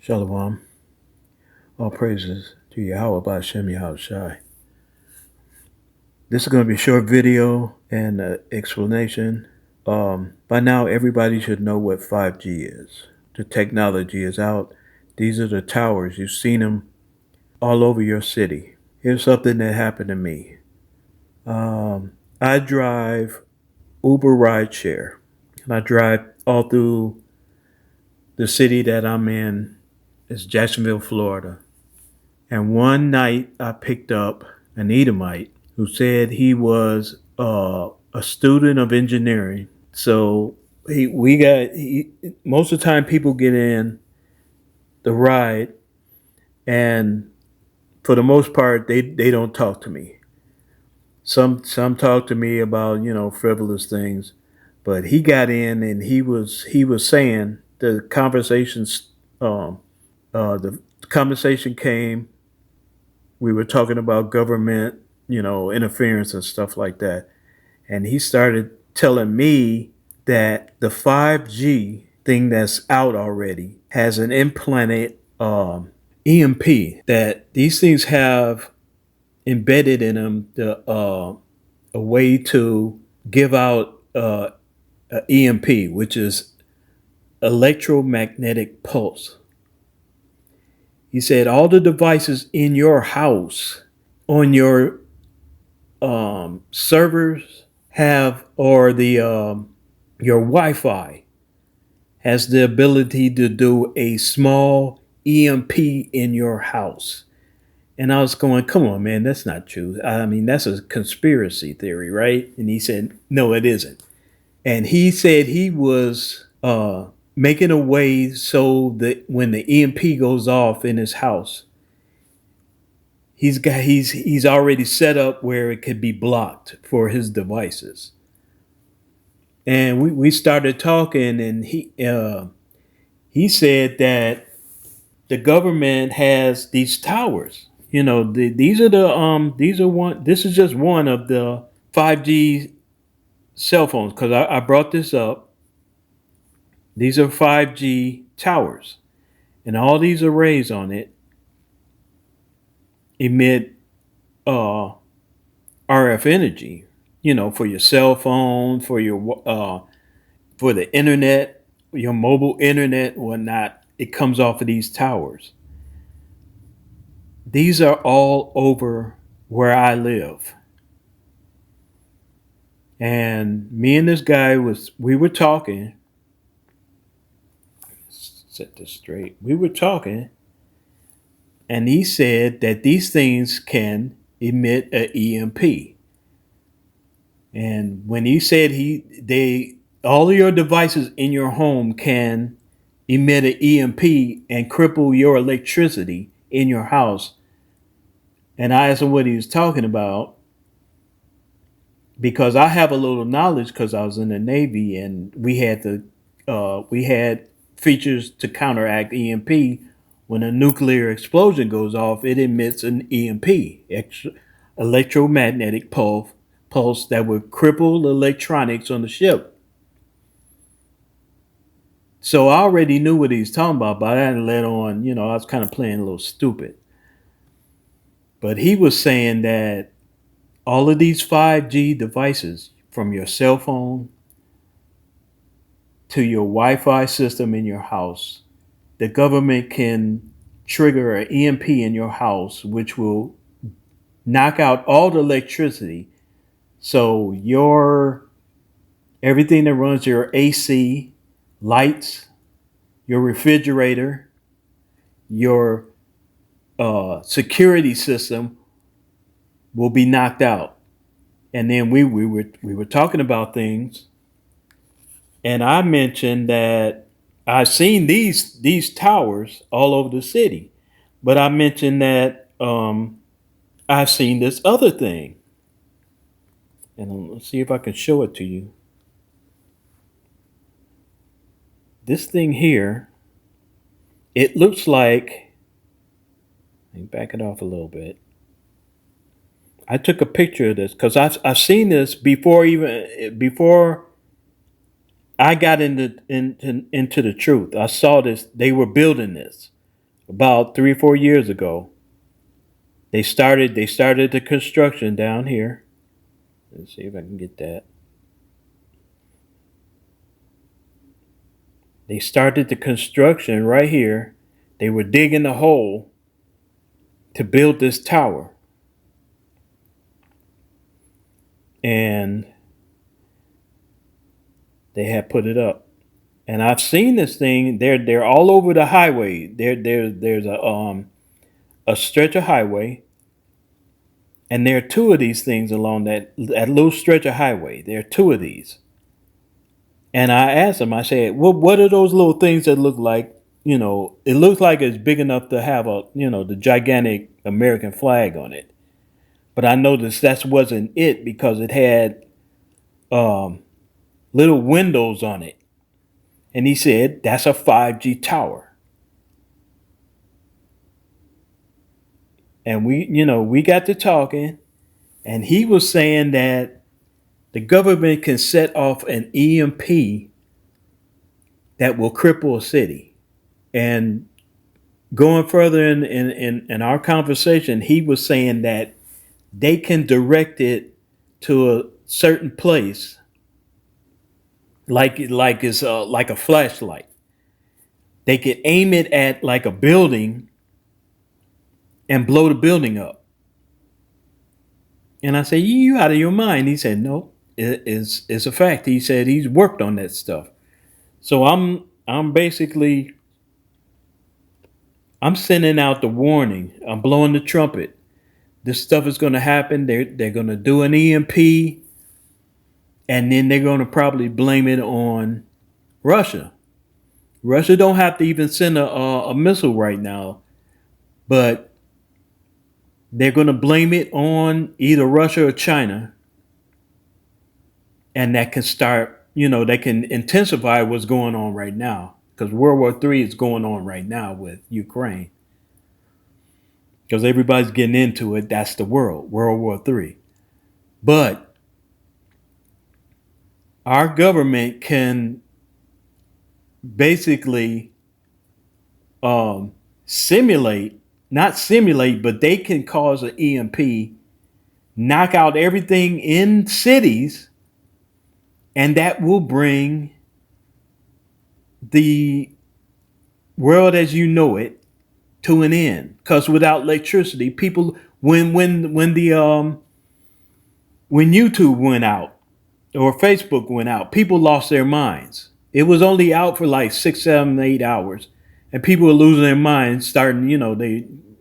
Shalom. All praises to Yahweh Ba'Shem Yahweh Shai. This is going to be a short video and explanation. By now, everybody should know what 5G is. The technology is out. These are the towers. You've seen them all over your city. Here's something that happened to me. I drive Uber rideshare, and I drive all through the city that I'm in. It's Jacksonville, Florida. And one night I picked up an Edomite who said he was a student of engineering. So most of the time people get in the ride, and for the most part they don't talk to me. Some talk to me about frivolous things, but he got in and he was saying um, the conversation came. We were talking about government, interference and stuff like that. And he started telling me that the 5G thing that's out already has an implanted EMP, that these things have embedded in them a way to give out a EMP, which is electromagnetic pulse. He said all the devices in your house on your servers have, or the your Wi-Fi has the ability to do a small EMP in your house. And I was going, come on, man, that's not true. I mean, that's a conspiracy theory, right? And he said, no, it isn't. And he said he was making a way so that when the EMP goes off in his house, he's already set up where it could be blocked for his devices. And we started talking, and he said that the government has these towers. These are this is just one of the 5G cell phones, because I brought this up. These are 5G towers, and all these arrays on it emit RF energy, for your cell phone, for the internet, your mobile internet, whatnot. It comes off of these towers. These are all over where I live. And me and this guy we were talking. Set this straight. We were talking, and he said that these things can emit an EMP. And when he said all of your devices in your home can emit an EMP and cripple your electricity in your house. And I asked him what he was talking about, because I have a little knowledge, because I was in the Navy, and we had features to counteract EMP. When a nuclear explosion goes off, it emits an EMP, electromagnetic pulse that would cripple the electronics on the ship. So I already knew what he was talking about, but I didn't let on, I was kind of playing a little stupid. But he was saying that all of these 5G devices, from your cell phone to your Wi-Fi system in your house, the government can trigger an EMP in your house, which will knock out all the electricity. So everything that runs your AC, lights, your refrigerator, your security system will be knocked out. And then we were talking about things, and I mentioned that I've seen these towers all over the city, but I mentioned that I've seen this other thing, and let's see if I can show it to you. This thing here, it looks like. Let me back it off a little bit. I took a picture of this because I've seen this before I got into the truth. I saw this. They were building this. about 3 or 4 years ago. They started the construction down here. Let's see if I can get that. They started the construction right here. They were digging a hole to build this tower. And they had put it up. And I've seen this thing. They're all over the highway. There's a stretch of highway, and there are two of these things along that little stretch of highway. There are two of these. And I asked them. I said, "Well, what are those little things that look like? It looks like it's big enough to have the gigantic American flag on it." But I noticed that wasn't it because it had um, little windows on it. And he said, "That's a 5G tower." And we got to talking, and he was saying that the government can set off an EMP that will cripple a city. And going further in our conversation, he was saying that they can direct it to a certain place, like it's like a flashlight. They could aim it at like a building and blow the building up. And I said, "You out of your mind?" He said, "No, it's a fact." He said he's worked on that stuff. So I'm basically I'm sending out the warning. I'm blowing the trumpet. This stuff is going to happen. They're going to do an EMP, and then they're going to probably blame it on Russia. Russia don't have to even send a missile right now, but they're going to blame it on either Russia or China, and that can start. They can intensify what's going on right now because World War III is going on right now with Ukraine. Because everybody's getting into it. That's the World War III. But our government can basically simulate, not simulate, but they can cause an EMP, knock out everything in cities, and that will bring the world as you know it to an end. Because without electricity, people when YouTube went out or Facebook went out, people lost their minds. It was only out for like 6, 7, 8 hours, and people were losing their minds. Starting,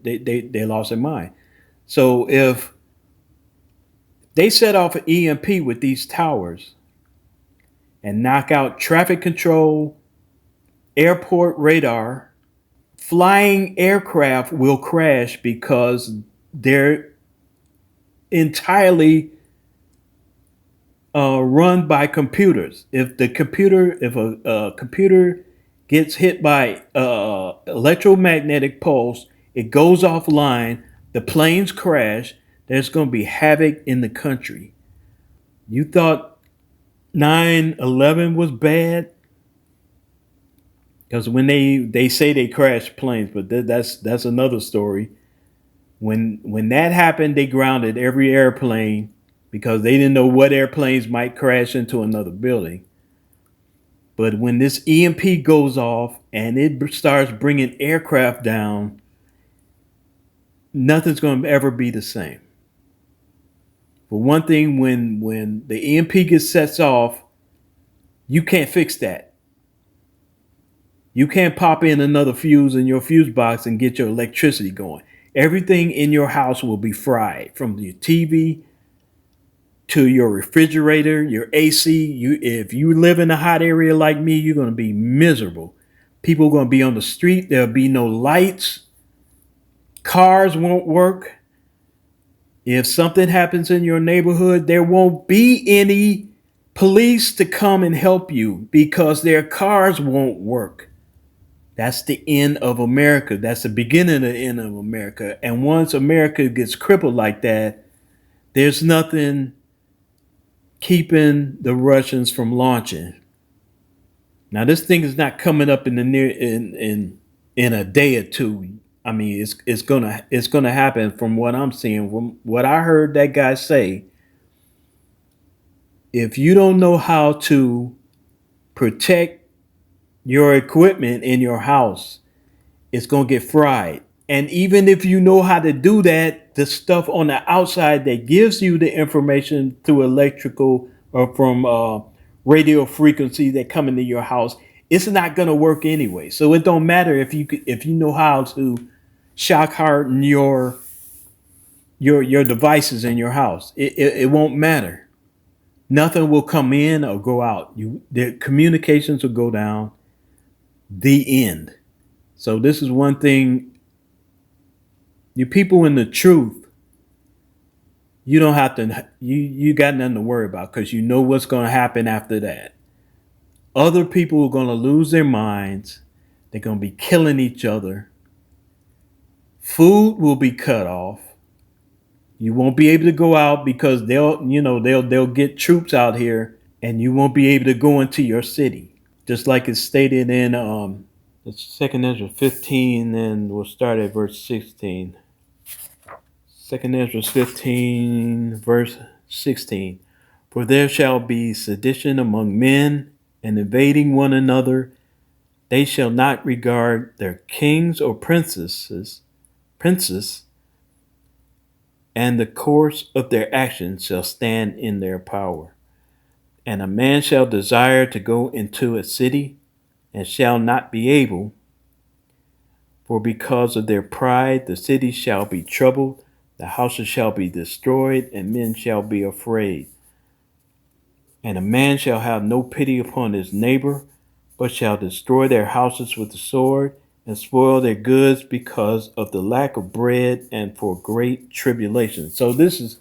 they lost their mind. So if they set off an EMP with these towers and knock out traffic control, airport radar, flying aircraft will crash because they're entirely run by computers. If a computer gets hit by electromagnetic pulse, it goes offline. The planes crash. There's going to be havoc in the country. You thought 9/11 was bad because when they say they crashed planes, but that's another story. When that happened, they grounded every airplane because they didn't know what airplanes might crash into another building. But when this EMP goes off and it starts bringing aircraft down, nothing's going to ever be the same. For one thing, when the EMP gets sets off, you can't fix that. You can't pop in another fuse in your fuse box and get your electricity going. Everything in your house will be fried, from your TV to your refrigerator, your AC. If you live in a hot area like me, you're going to be miserable. People are going to be on the street. There'll be no lights. Cars won't work. If something happens in your neighborhood, there won't be any police to come and help you because their cars won't work. That's the end of America. That's the beginning of the end of America. And once America gets crippled like that, there's nothing keeping the Russians from launching. Now, this thing is not coming up in the near in a day or two. I mean, it's gonna happen from what I'm seeing. From what I heard that guy say, if you don't know how to protect your equipment in your house, it's gonna get fried. And even if you know how to do that, the stuff on the outside that gives you the information through electrical or from radio frequency that come into your house, it's not gonna work anyway. So it don't matter if you know how to shock harden your devices in your house. It won't matter. Nothing will come in or go out. The communications will go down. The end. So this is one thing. You people in the truth, you don't have to. You got nothing to worry about because you know what's going to happen after that. Other people are going to lose their minds. They're going to be killing each other. Food will be cut off. You won't be able to go out because they'll get troops out here, and you won't be able to go into your city. Just like it's stated in the second Ezra 15, and we'll start at verse 16. Second Ezra 15, verse 16. For there shall be sedition among men, and invading one another. They shall not regard their kings or princes, and the course of their actions shall stand in their power. And a man shall desire to go into a city, and shall not be able, for because of their pride the city shall be troubled, the houses shall be destroyed, and men shall be afraid. And a man shall have no pity upon his neighbor, but shall destroy their houses with the sword, and spoil their goods because of the lack of bread and for great tribulation. So this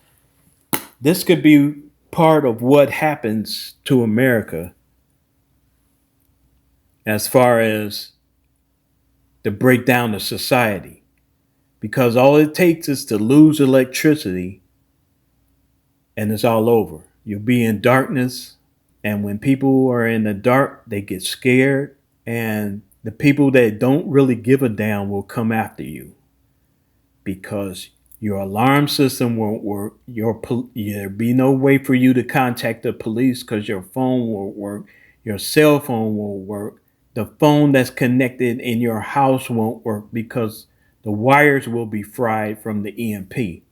could be part of what happens to America as far as the breakdown of society. Because all it takes is to lose electricity and it's all over. You'll be in darkness, and when people are in the dark, they get scared, and the people that don't really give a damn will come after you because your alarm system won't work. There'll be no way for you to contact the police because your phone won't work. Your cell phone won't work. The phone that's connected in your house won't work because the wires will be fried from the EMP.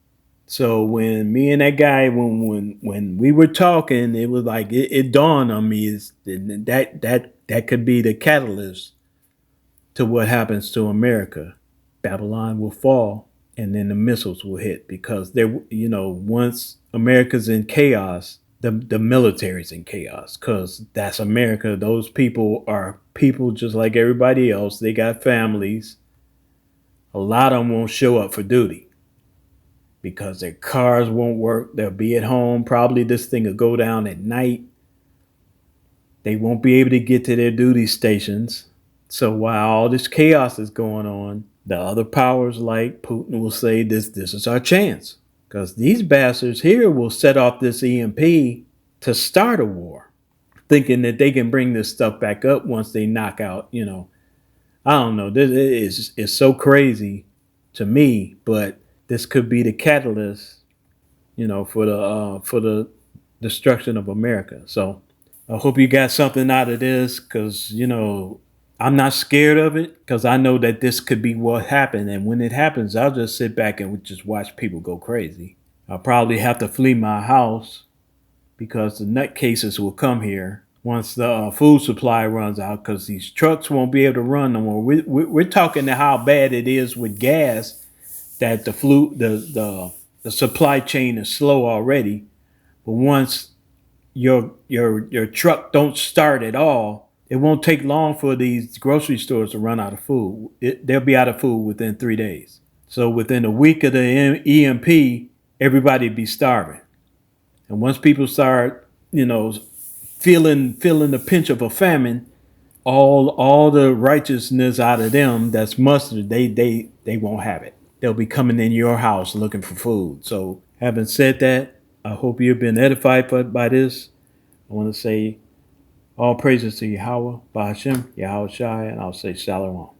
So when me and that guy, when we were talking, it was like it dawned on me is that could be the catalyst to what happens to America. Babylon will fall, and then the missiles will hit because once America's in chaos, the military's in chaos because that's America. Those people are people just like everybody else. They got families. A lot of them won't show up for duty because their cars won't work. They'll be at home. Probably this thing will go down at night. They won't be able to get to their duty stations. So while all this chaos is going on, the other powers like Putin will say this is our chance. Because these bastards here will set off this EMP to start a war, thinking that they can bring this stuff back up once they knock out, I don't know. This is so crazy to me, but this could be the catalyst, for the destruction of America. So I hope you got something out of this, because I'm not scared of it, because I know that this could be what happened, and when it happens, I'll just sit back and just watch people go crazy. I'll probably have to flee my house because the nutcases will come here once the food supply runs out, because these trucks won't be able to run no more. We're talking to how bad it is with gas, that the supply chain is slow already. But once your truck don't start at all, it won't take long for these grocery stores to run out of food. They'll be out of food within 3 days. So within a week of the EMP, everybody be starving. And once people start, feeling the pinch of a famine, all the righteousness out of them that's mustered, they won't have it. They'll be coming in your house looking for food. So having said that, I hope you've been edified by this. I want to say all praises to Yahweh, Bahashem, Yahweh Shai, and I'll say Shalom.